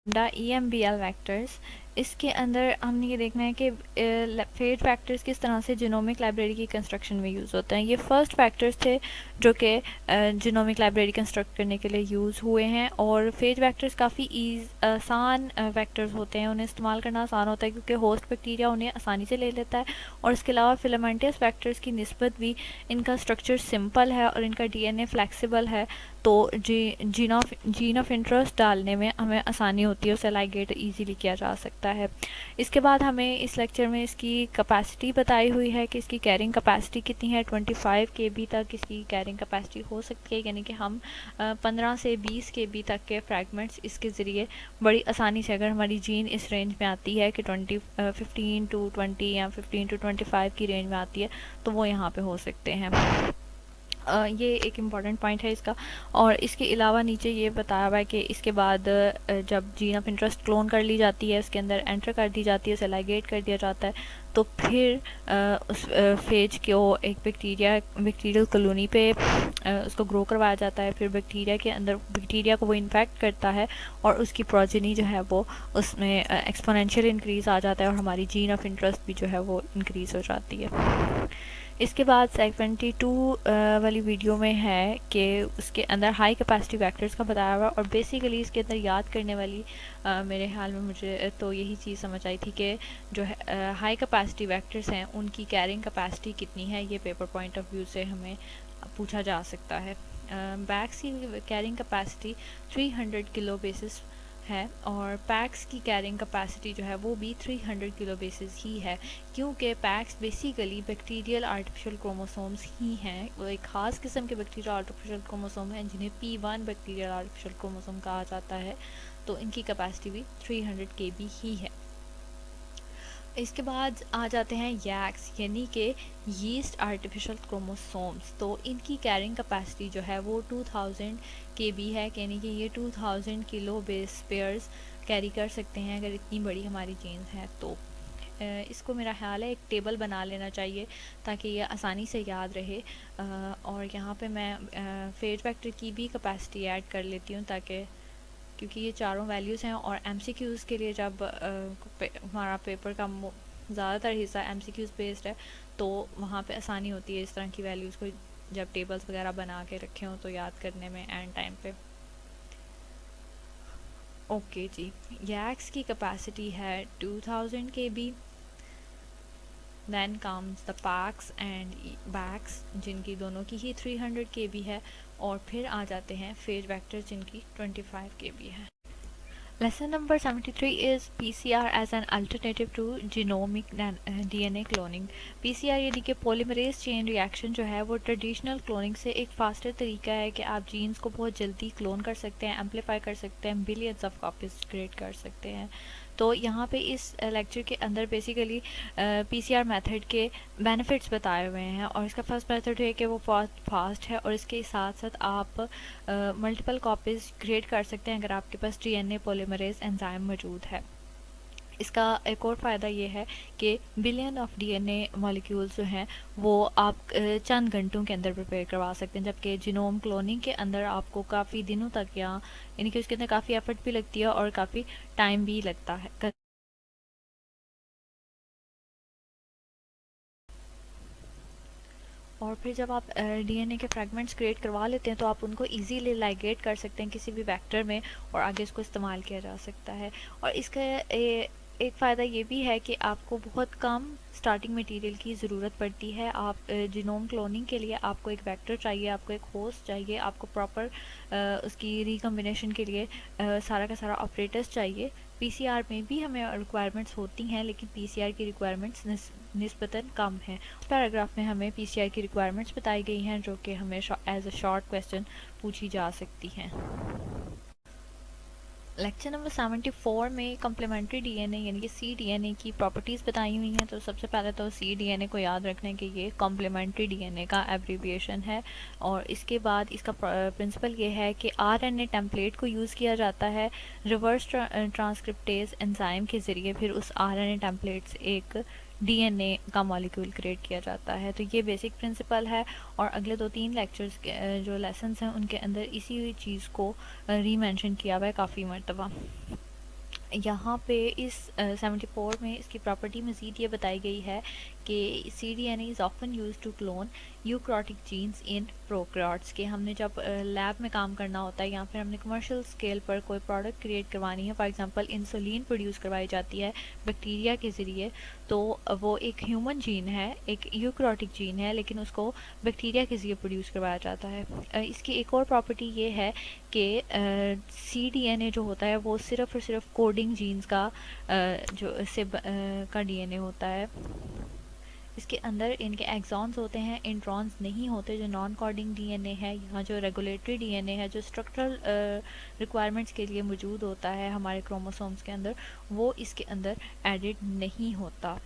EMBL vectors. इसके अंदर हमने ये देखना है कि फेज वेक्टर्स किस तरह से जीनोमिक लाइब्रेरी की कंस्ट्रक्शन में यूज़ होते हैं। ये फर्स्ट वेक्टर्स थे जो कि जीनोमिक लाइब्रेरी कंस्ट्रक्ट करने के लिए यूज़ हुए हैं, और फेज वेक्टर्स काफ़ी आसान वेक्टर्स होते हैं, उन्हें इस्तेमाल करना आसान होता है क्योंकि होस्ट बैक्टीरिया उन्हें आसानी से ले लेता है। और इसके अलावा फिलामेंटस वेक्टर्स की निस्बत भी इनका स्ट्रक्चर सिंपल है और इनका DNA फ्लेक्सिबल है, तो जीन ऑफ इंटरेस्ट डालने में हमें आसानी होती है, उसे लाइगेट इजीली किया जा सकता है। इसके बाद हमें इस लेक्चर में इसकी कैपेसिटी बताई हुई है कि इसकी कैरिंग कैपेसिटी कितनी है। 25 KB तक इसकी कैरिंग कैपेसिटी हो सकती है, यानी कि हम 15 से 20 KB तक के फ्रैगमेंट्स इसके ज़रिए बड़ी आसानी से, अगर हमारी जीन इस रेंज में आती है कि 15 to 20 या 15 to 25 की रेंज में आती है, तो वो यहाँ पे हो सकते हैं। ये एक इम्पॉर्टेंट पॉइंट है इसका। और इसके अलावा नीचे ये बताया हुआ है कि इसके बाद जब जीन ऑफ इंटरेस्ट क्लोन कर ली जाती है, उसके अंदर एंटर कर दी जाती है, उसे लाइगेट कर दिया जाता है, तो फिर उस फेज को एक बैक्टीरियल कॉलोनी पे उसको ग्रो करवाया जाता है। फिर बैक्टीरिया को वो इन्फेक्ट करता है और उसकी प्रोजेनी जो है वो उसमें एक्सपोनेंशियल इंक्रीज़ आ जाता है, और हमारी जीन ऑफ इंटरेस्ट भी जो है वो इंक्रीज़ हो जाती है। इसके बाद सेगमेंट 22 वाली वीडियो में है कि उसके अंदर हाई कैपेसिटी वेक्टर्स का बताया हुआ, और बेसिकली इसके अंदर याद करने वाली मेरे ख्याल में मुझे तो यही चीज़ समझ आई थी कि जो है हाई कैपेसिटी वेक्टर्स हैं उनकी कैरिंग कैपेसिटी कितनी है, ये पेपर पॉइंट ऑफ व्यू से हमें पूछा जा सकता है। बैग्स की कैरिंग कैपेसिटी 300 किलो बेसिस है, और पैक्स की कैरिंग कैपेसिटी जो है वो भी 300 किलो बेसिस ही है, क्योंकि PACs basically bacterial artificial chromosomes ही हैं। वो एक ख़ास किस्म के बैक्टीरियल आर्टिफिशियल क्रोमोसोम हैं जिन्हें P1 बैक्टीरियल आर्टिफिशियल क्रोमोसोम कहा जाता है, तो इनकी कैपेसिटी भी 300 KB ही है। इसके बाद आ जाते हैं यैक्स, यानी कि यीस्ट आर्टिफिशियल क्रोमोसोम्स। तो इनकी कैरिंग कैपेसिटी जो है वो 2000 KB है, यानी कि ये 2000 किलो बेस पेयर्स कैरी कर सकते हैं अगर इतनी बड़ी हमारी जीन्स हैं तो। इसको मेरा ख्याल है एक टेबल बना लेना चाहिए ताकि ये आसानी से याद रहे। और यहाँ पे मैं फेज वेक्टर की भी कैपेसिटी ऐड कर लेती हूँ, ताकि क्योंकि ये चारों वैल्यूज़ हैं, और MCQs के लिए जब हमारा पेपर का ज़्यादातर हिस्सा MCQs बेस्ड है, तो वहाँ पे आसानी होती है इस तरह की वैल्यूज़ को जब टेबल्स वगैरह बना के रखे हों तो याद करने में एंड टाइम पे। ओके जी, यैक्स की कैपेसिटी है 2000 KB। Then comes the PACs and BACs जिनकी दोनों की ही 300 KB है, और फिर आ जाते हैं फेज वेक्टर्स जिनकी 25 KB है। Lesson number 73 is PCR as an alternative to genomic DNA cloning. PCR यानी कि polymerase chain reaction जो है वो ट्रेडिशनल क्लोनिंग से एक फास्टर तरीका है कि आप जीन्स को बहुत जल्दी क्लोन कर सकते हैं, एम्पलीफाई कर सकते हैं, बिलियंस ऑफ कॉपीज क्रिएट कर सकते हैं। तो यहाँ पे इस लेक्चर के अंदर बेसिकली PCR मेथड के बेनिफिट्स बताए हुए हैं, और इसका फर्स्ट मेथड है कि वो बहुत फास्ट है, और इसके साथ साथ आप मल्टीपल कॉपीज़ क्रिएट कर सकते हैं अगर आपके पास DNA पॉलीमरेज एंजाइम मौजूद है। इसका एक और फ़ायदा ये है कि बिलियन ऑफ DNA मॉलिक्यूल्स जो हैं वो आप चंद घंटों के अंदर प्रिपेयर करवा सकते हैं, जबकि जीनोम क्लोनिंग के अंदर आपको काफ़ी दिनों तक या यानी कि उसके अंदर काफ़ी एफर्ट भी लगती है और काफ़ी टाइम भी लगता है। और फिर जब आप DNA के फ्रैगमेंट्स क्रिएट करवा लेते हैं तो आप उनको इजीली लाइगेट कर सकते हैं किसी भी वेक्टर में, और आगे इसको इस्तेमाल किया जा सकता है। और इसका एक फ़ायदा ये भी है कि आपको बहुत कम स्टार्टिंग मटेरियल की ज़रूरत पड़ती है। आप जीनोम क्लोनिंग के लिए आपको एक वेक्टर चाहिए, आपको एक होस्ट चाहिए, आपको प्रॉपर उसकी रिकम्बिनेशन के लिए सारा का सारा ऑपरेटर्स चाहिए। PCR में भी हमें रिक्वायरमेंट्स होती हैं, लेकिन PCR की रिक्वायरमेंट्स निस्बतन कम हैं। पैराग्राफ में हमें PCR की रिक्वायरमेंट्स बताई गई हैं जो कि हमें एज अ शॉर्ट क्वेश्चन पूछी जा सकती हैं। लेक्चर नंबर 74 में कम्प्लीमेंट्री DNA यानी कि cDNA की प्रॉपर्टीज़ बताई हुई हैं। तो सबसे पहले तो cDNA को याद रखना है कि ये कम्प्लीमेंट्री DNA का एब्रीविएशन है, और इसके बाद इसका प्रिंसिपल ये है कि RNA टेम्पलेट को यूज़ किया जाता है रिवर्स ट्रांसक्रिप्टेज एंजाइम के ज़रिए, फिर उस RNA टेम्पलेट से एक DNA का मॉलिक्यूल क्रिएट किया जाता है। तो ये बेसिक प्रिंसिपल है, और अगले 2-3 लेक्चर्स जो लेसन्स हैं उनके अंदर इसी चीज़ को रीमेंशन किया हुआ है काफ़ी मरतबा। यहाँ पे इस 74 में इसकी प्रॉपर्टी मज़ीद ये बताई गई है कि cDNA is often use to clone eukaryotic genes in prokaryotes के हमने जब लैब में काम करना होता है या फिर हमने कमर्शियल स्केल पर कोई प्रोडक्ट क्रिएट करवानी है, फॉर एग्जांपल इंसुलिन प्रोड्यूस करवाई जाती है बैक्टीरिया के ज़रिए, तो वो एक ह्यूमन जीन है, एक यूक्रोटिक जीन है, लेकिन उसको बैक्टीरिया के ज़रिए प्रोड्यूस करवाया जाता है। इसकी एक और प्रॉपर्टी ये है कि cDNA जो होता है वो सिर्फ़ और सिर्फ कोडिंग जीन्स का का डीएनए होता है। इसके अंदर इनके एक्सॉन्स होते हैं, इंट्रॉन्स नहीं होते, जो नॉन कोडिंग डीएनए है। यहाँ जो रेगुलेटरी डीएनए है, जो स्ट्रक्चरल रिक्वायरमेंट्स के लिए मौजूद होता है हमारे क्रोमोसोम्स के अंदर, वो इसके अंदर एडिड नहीं होता।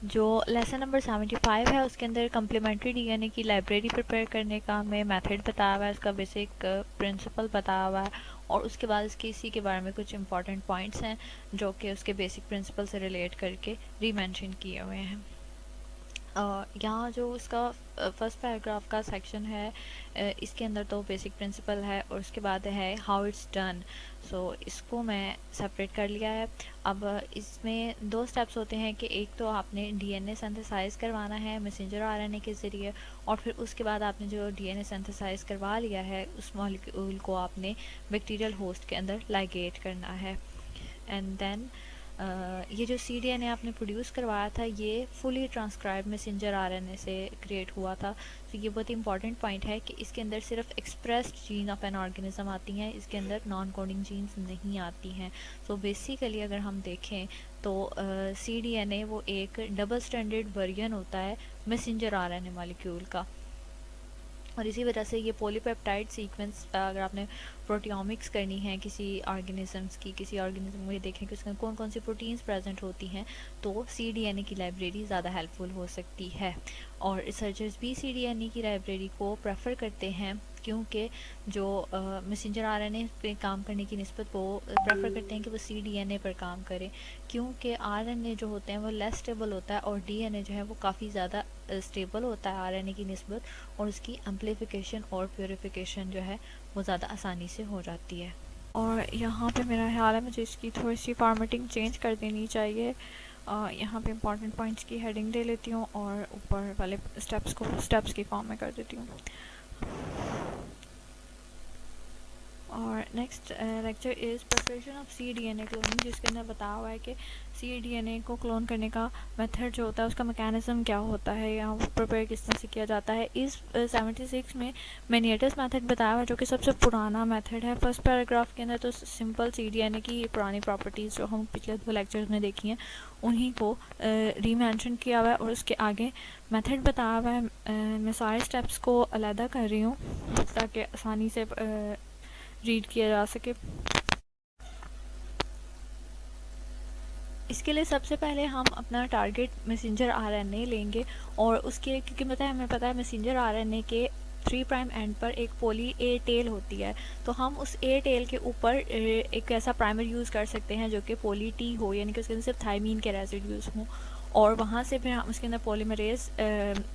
जो लेसन नंबर 75 है उसके अंदर कम्प्लीमेंट्री डीएनए की लाइब्रेरी प्रिपेयर करने का हमें मेथड बताया हुआ है, इसका बेसिक प्रिंसिपल बताया हुआ है, और उसके बाद इसके इसी के बारे में कुछ इंपॉर्टेंट पॉइंट्स हैं जो कि उसके बेसिक प्रिंसिपल से रिलेट करके रीमेंशन किए हुए हैं। यहाँ जो इसका फर्स्ट पैराग्राफ का सेक्शन है, इसके अंदर तो बेसिक प्रिंसिपल है और उसके बाद है हाउ इट्स डन। सो इसको मैं सेपरेट कर लिया है। अब इसमें दो स्टेप्स होते हैं कि एक तो आपने डीएनए सिंथेसाइज करवाना है मैसेंजर आरएनए के ज़रिए, और फिर उसके बाद आपने जो डीएनए सिंथेसाइज करवा लिया है उस मॉलिक्यूल को आपने बैक्टीरियल होस्ट के अंदर लाइगेट करना है। एंड देन ये जो cDNA आपने प्रोड्यूस करवाया था ये फुली ट्रांसक्राइब मैसेंजर आरएनए से क्रिएट हुआ था। तो ये बहुत इंपॉर्टेंट पॉइंट है कि इसके अंदर सिर्फ expressed gene of an organism आती हैं, इसके अंदर नॉन कोडिंग जीन्स नहीं आती हैं। सो बेसिकली अगर हम देखें तो cDNA वो एक डबल स्टैंडर्ड वर्जन होता है मैसेंजर आरएनए मॉलिक्यूल का, और इसी वजह से ये पॉलीपेप्टाइड सीक्वेंस अगर आपने प्रोटियोमिक्स करनी है किसी ऑर्गेनिजम्स की, किसी ऑर्गेनिज्म में देखें कि उसमें कौन कौन सी प्रोटीन्स प्रेजेंट होती हैं, तो cDNA की लाइब्रेरी ज़्यादा हेल्पफुल हो सकती है। और रिसर्चर्स भी cDNA की लाइब्रेरी को प्रेफर करते हैं क्योंकि जो मैसेंजर आरएनए पे काम करने की निस्बत वो प्रेफर करते हैं कि वो cDNA पर काम करें, क्योंकि आरएनए जो होते हैं वो लेस स्टेबल होता है और डीएनए जो है वो काफ़ी ज़्यादा स्टेबल होता है आरएनए की निस्बत, और उसकी एम्प्लीफिकेशन और प्योरीफिकेशन जो है वो ज़्यादा आसानी से हो जाती है। और यहाँ पे मेरा ख्याल है मुझे इसकी थोड़ी सी फॉर्मेटिंग चेंज कर देनी चाहिए। यहाँ पे इंपॉर्टेंट पॉइंट्स की हेडिंग दे लेती हूँ और ऊपर वाले स्टेप्स को स्टेप्स की फॉर्म में कर देती हूँ। और next lecture is preparation of cDNA cloning, जिसके अंदर बताया हुआ है कि cDNA को क्लोन करने का मेथड जो होता है उसका मैकेनिज्म क्या होता है या वो प्रिपेयर किस तरह से किया जाता है। इस 76 में मैनियटस मेथड बताया हुआ है जो कि सबसे पुराना मेथड है। फर्स्ट पैराग्राफ के अंदर तो सिंपल cDNA की पुरानी प्रॉपर्टीज़ जो हम पिछले 2 लेक्चर्स में देखी हैं उन्हीं को रीमेंशन किया हुआ है, और उसके आगे मेथड बताया हुआ है। मैं सारे स्टेप्स को अलहदा कर रही हूँ ताकि आसानी से रीड किया जा सके। इसके लिए सबसे पहले हम अपना टारगेट मैसेंजर आरएनए लेंगे, और उसके क्योंकि हमें पता है मैसेंजर आरएनए के 3 प्राइम एंड पर एक पॉली ए टेल होती है, तो हम उस ए टेल के ऊपर एक ऐसा प्राइमर यूज़ कर सकते हैं जो कि पॉली टी हो, यानी कि उसके अंदर सिर्फ थायमीन के रेसिड्यूज हों, और वहाँ से फिर हम उसके अंदर पॉलीमरेज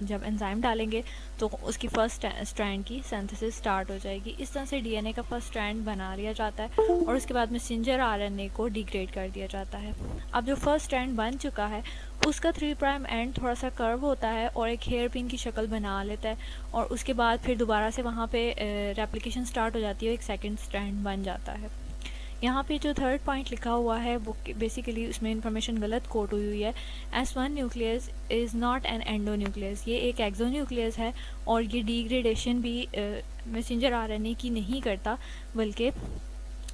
जब एंजाइम डालेंगे तो उसकी फ़र्स्ट स्ट्रैंड की सिंथेसिस स्टार्ट हो जाएगी। इस तरह से डीएनए का फर्स्ट स्ट्रैंड बना लिया जाता है और उसके बाद मैसेंजर आरएनए को डिग्रेड कर दिया जाता है। अब जो फर्स्ट स्ट्रैंड बन चुका है उसका 3 प्राइम एंड थोड़ा सा कर्व होता है और एक हेयर पिन की शक्ल बना लेता है, और उसके बाद फिर दोबारा से वहाँ पे रेप्लिकेशन स्टार्ट हो जाती है, एक सेकेंड स्ट्रैंड बन जाता है। यहाँ पे जो थर्ड पॉइंट लिखा हुआ है वो बेसिकली उसमें इंफॉर्मेशन गलत कोट हुई है। S1 nucleus is not an endonuclease, ये एक एक्सोन्यूक्लियस है और ये डिग्रेडेशन भी मैसेंजर आरएनए की नहीं करता, बल्कि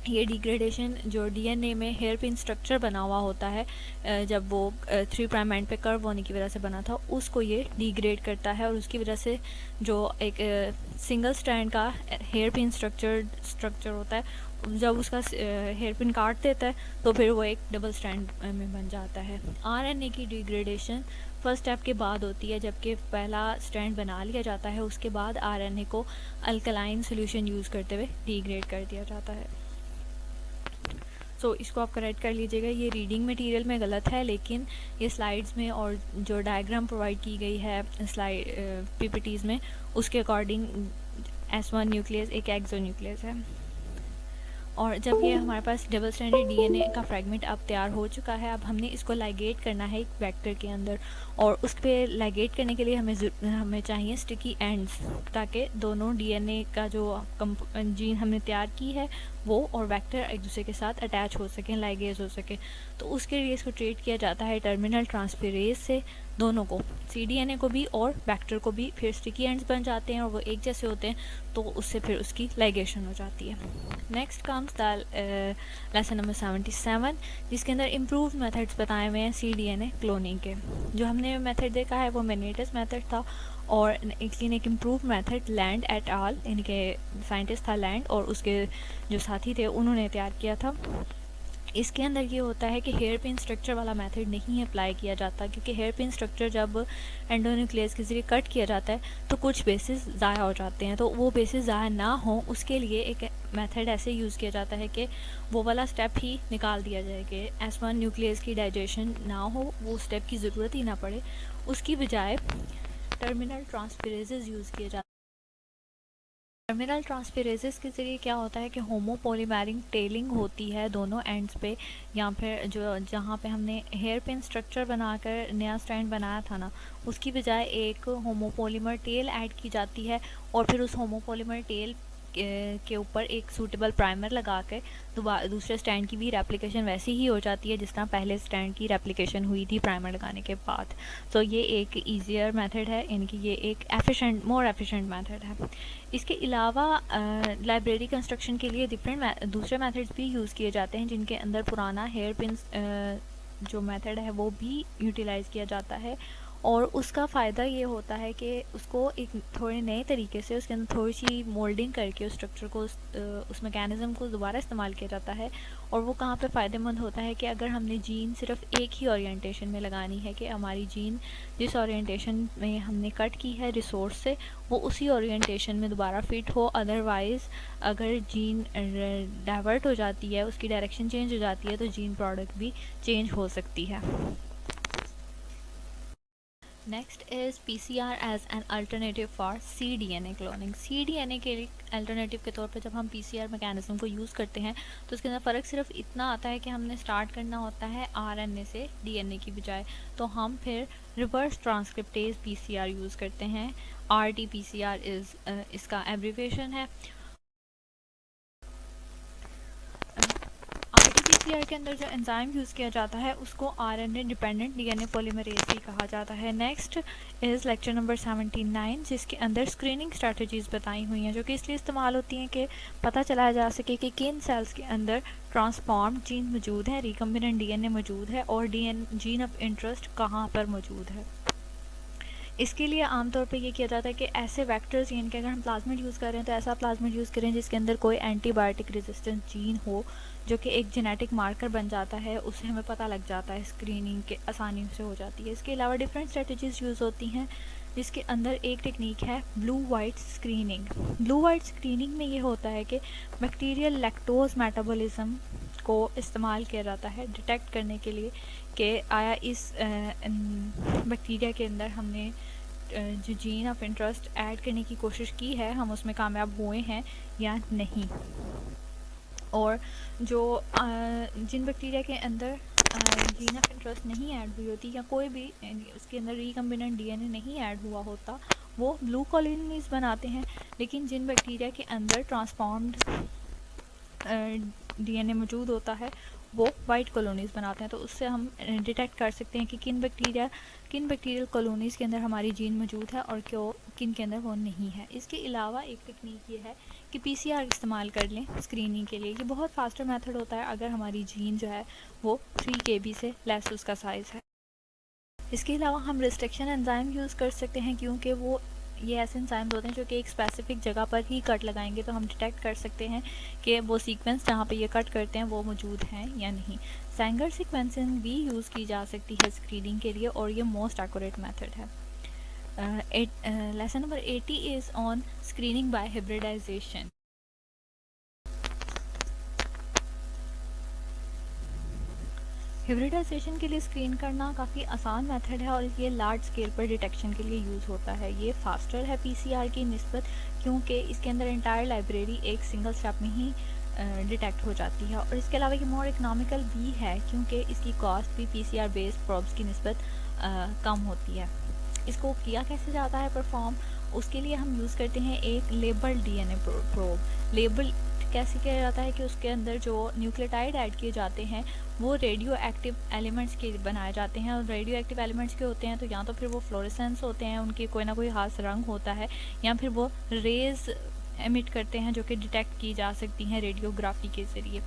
ये डिग्रेडेशन जो डीएनए में हेयर पिन स्ट्रक्चर बना हुआ होता है जब वो 3 प्राइम एंड पे कर्व होने की वजह से बना था उसको ये डिग्रेड करता है, और उसकी वजह से जो एक सिंगल स्ट्रैंड का हेयर पिन स्ट्रक्चर होता है जब उसका हेयर पिन काट देता है तो फिर वो एक डबल स्ट्रैंड में बन जाता है। आरएनए की डिग्रेडेशन फर्स्ट स्टेप के बाद होती है, जबकि पहला स्ट्रैंड बना लिया जाता है उसके बाद आरएनए को अल्कलाइन सोल्यूशन यूज़ करते हुए डिग्रेड कर दिया जाता है। इसको आप करेक्ट कर लीजिएगा, ये रीडिंग मटेरियल में गलत है, लेकिन ये स्लाइड्स में और जो डायग्राम प्रोवाइड की गई है स्लाइड पीपीटीज़ में उसके अकॉर्डिंग S1 न्यूक्लियस एक एक्सोन्यूक्लियस है। और जब ये हमारे पास डबल स्ट्रैंडेड डीएनए का फ्रेगमेंट अब तैयार हो चुका है, अब हमने इसको लाइगेट करना है एक वेक्टर के अंदर, और उस पर लाइगेट करने के लिए हमें चाहिए स्टिकी एंड्स, ताकि दोनों डीएनए का जो जीन हमने तैयार की है वो और वेक्टर एक दूसरे के साथ अटैच हो सकें, लाइगेज हो सके। तो उसके लिए इसको ट्रीट किया जाता है टर्मिनल ट्रांसफेरेज से, दोनों को, cDNA को भी और वेक्टर को भी, फिर स्टिकी एंड्स बन जाते हैं और वो एक जैसे होते हैं, तो उससे फिर उसकी लाइगेशन हो जाती है। Next comes the lesson number 77, जिसके अंदर इम्प्रूव्ड मेथड्स बताए हुए हैं cDNA क्लोनिंग के। जो हमने मेथड देखा है वो मेनेटस मेथड था, और एक इम्प्रूव मेथड लैंड एट आल, इनके साइंटिस्ट था लैंड, और उसके जो साथी थे उन्होंने तैयार किया था। इसके अंदर ये होता है कि हेयर पिन स्ट्रक्चर वाला मेथड नहीं अप्लाई किया जाता, क्योंकि हेयर पिन स्ट्रक्चर जब एंडोन्यूक्लियस के ज़रिए कट किया जाता है तो कुछ बेसिस ज़ाया हो जाते हैं, तो वो बेसिस ज़ाया ना हो उसके लिए एक मेथड ऐसे यूज़ किया जाता है कि वो वाला स्टेप ही निकाल दिया जाए कि S1 न्यूक्लियस की डाइजेशन ना हो, वो स्टेप की ज़रूरत ही ना पड़े, उसकी बजाय टर्मिनल ट्रांसफेरेजेस यूज़ किए जाते हैं। टर्मिनल ट्रांसफेरेजेस के ज़रिए क्या होता है कि होमोपोलीमेरिक टेलिंग होती है दोनों एंड्स पे, या फिर जो जहाँ पे हमने हेयर पिन स्ट्रक्चर बनाकर नया स्ट्रैंड बनाया था ना, उसकी बजाय एक होमोपोलीमर टेल ऐड की जाती है, और फिर उस होमोपोलीमर टेल के ऊपर एक सूटेबल प्राइमर लगा कर दूसरे स्टैंड की भी रेप्लिकेशन वैसी ही हो जाती है जिस तरह पहले स्टैंड की रेप्लिकेशन हुई थी प्राइमर लगाने के बाद। तो ये एक ईजियर मेथड है, इनकी ये एक मोर एफिशिएंट मेथड है। इसके अलावा लाइब्रेरी कंस्ट्रक्शन के लिए डिफरेंट दूसरे मेथड्स भी यूज़ किए जाते हैं, जिनके अंदर पुराना हेयर पिन जो मेथड है वो भी यूटिलाइज़ किया जाता है, और उसका फ़ायदा ये होता है कि उसको एक थोड़े नए तरीके से उसके अंदर थोड़ी सी मोल्डिंग करके उस स्ट्रक्चर को उस मैकेनिज़्म को दोबारा इस्तेमाल किया जाता है। और वो कहाँ पे फ़ायदेमंद होता है कि अगर हमने जीन सिर्फ एक ही ओरिएंटेशन में लगानी है, कि हमारी जीन जिस ओरिएंटेशन में हमने कट की है रिसोर्स से, वो उसी ओरिएंटेशन में दोबारा फिट हो, अदरवाइज़ अगर जीन डाइवर्ट हो जाती है, उसकी डायरेक्शन चेंज हो जाती है, तो जीन प्रोडक्ट भी चेंज हो सकती है। Next is PCR as an alternative for cDNA cloning. cDNA के अल्टरनेटिव के तौर पे जब हम PCR मैकेनिज्म को यूज़ करते हैं तो उसके अंदर फ़र्क सिर्फ इतना आता है कि हमने स्टार्ट करना होता है RNA से DNA की बजाय, तो हम फिर रिवर्स ट्रांसक्रिप्टेज PCR यूज़ करते हैं। RT-PCR इसका एब्रीविएशन है। RT-PCR के अंदर जो एंजाइम यूज़ किया जाता है उसको RNA डिपेंडेंट DNA पॉलीमरेज भी कहा जाता है। नेक्स्ट इज़ लेक्चर नंबर 79, जिसके अंदर स्क्रीनिंग स्ट्रेटजीज़ बताई हुई हैं, जो कि इसलिए इस्तेमाल होती हैं कि पता चलाया जा सके कि किन सेल्स के अंदर ट्रांसफॉर्म्ड जीन मौजूद है, रिकम्बिनेंट DNA मौजूद है, और जीन ऑफ इंटरेस्ट कहाँ पर मौजूद है। इसके लिए आमतौर पे ये किया जाता है कि ऐसे वेक्टर्स, यानी कि अगर हम प्लाज्मिड यूज़ कर रहे हैं तो ऐसा प्लाज्मिड यूज़ करें जिसके अंदर कोई एंटीबायोटिक रेजिस्टेंस जीन हो, जो कि एक जेनेटिक मार्कर बन जाता है, उससे हमें पता लग जाता है, स्क्रीनिंग के आसानी से हो जाती है। इसके अलावा डिफरेंट स्ट्रेटजीज़ यूज़ होती हैं, जिसके अंदर एक टेक्निक है blue white screening. Blue white screening में ये होता है कि बैक्टीरियल लैक्टोज मेटाबॉलिज्म को इस्तेमाल किया जाता है डिटेक्ट करने के लिए कि आया इस बैक्टीरिया के अंदर हमने जो जीन ऑफ इंटरेस्ट ऐड करने की कोशिश की है, हम उसमें कामयाब हुए हैं या नहीं। और जो जिन बैक्टीरिया के अंदर जीन ऑफ इंटरेस्ट नहीं ऐड हुई होती, या कोई भी उसके अंदर रिकम्बिनेंट DNA नहीं ऐड हुआ होता, वो ब्लू कॉलोनीज बनाते हैं। लेकिन जिन बैक्टीरिया के अंदर ट्रांसफॉर्म्ड DNA मौजूद होता है वो वाइट कॉलोनीज़ बनाते हैं, तो उससे हम डिटेक्ट कर सकते हैं कि किन बैक्टीरियल कॉलोनीज़ के अंदर हमारी जीन मौजूद है और किन के अंदर वो नहीं है। इसके अलावा एक टेक्निक ये है कि PCR इस्तेमाल कर लें स्क्रीनिंग के लिए। ये बहुत फास्टर मेथड होता है अगर हमारी जीन जो है वो 3 KB से लेस उसका साइज़ है। इसके अलावा हम रिस्ट्रिक्शन एंजाइम यूज़ कर सकते हैं, क्योंकि वो ये ऐसे एंजाइम्स होते हैं जो कि एक स्पेसिफिक जगह पर ही कट लगाएंगे, तो हम डिटेक्ट कर सकते हैं कि वो सीक्वेंस जहाँ पे ये कट करते हैं वो मौजूद हैं या नहीं। सैंगर सीक्वेंसिंग भी यूज़ की जा सकती है स्क्रीनिंग के लिए, और ये मोस्ट एक्यूरेट मेथड है। Lesson number 80 is on screening by hybridization. Hybridization के लिए स्क्रीन करना काफ़ी आसान मेथड है, और ये लार्ज स्केल पर डिटेक्शन के लिए यूज़ होता है। ये फास्टर है PCR की निस्बत, क्योंकि इसके अंदर इंटायर लाइब्रेरी एक सिंगल स्टेप में ही डिटेक्ट हो जाती है। और इसके अलावा ये मोर इकनॉमिकल भी है क्योंकि इसकी कॉस्ट भी पीसीआर बेस्ड प्रोब्स की निस्बत कम होती है। इसको किया कैसे जाता है परफॉर्म, उसके लिए हम यूज़ करते हैं एक लेबल डीएनए प्रोब। लेबल कैसे किया जाता है कि उसके अंदर जो न्यूक्लियोटाइड ऐड किए जाते हैं वो रेडियो एक्टिव एलिमेंट्स के बनाए जाते हैं, और रेडियो एक्टिव एलिमेंट्स के होते हैं तो या तो फिर वो फ्लोरेसेंस होते हैं, उनके कोई ना कोई खास रंग होता है, या फिर वो रेज एमिट करते हैं जो कि डिटेक्ट की जा सकती हैं रेडियोग्राफी के ज़रिए।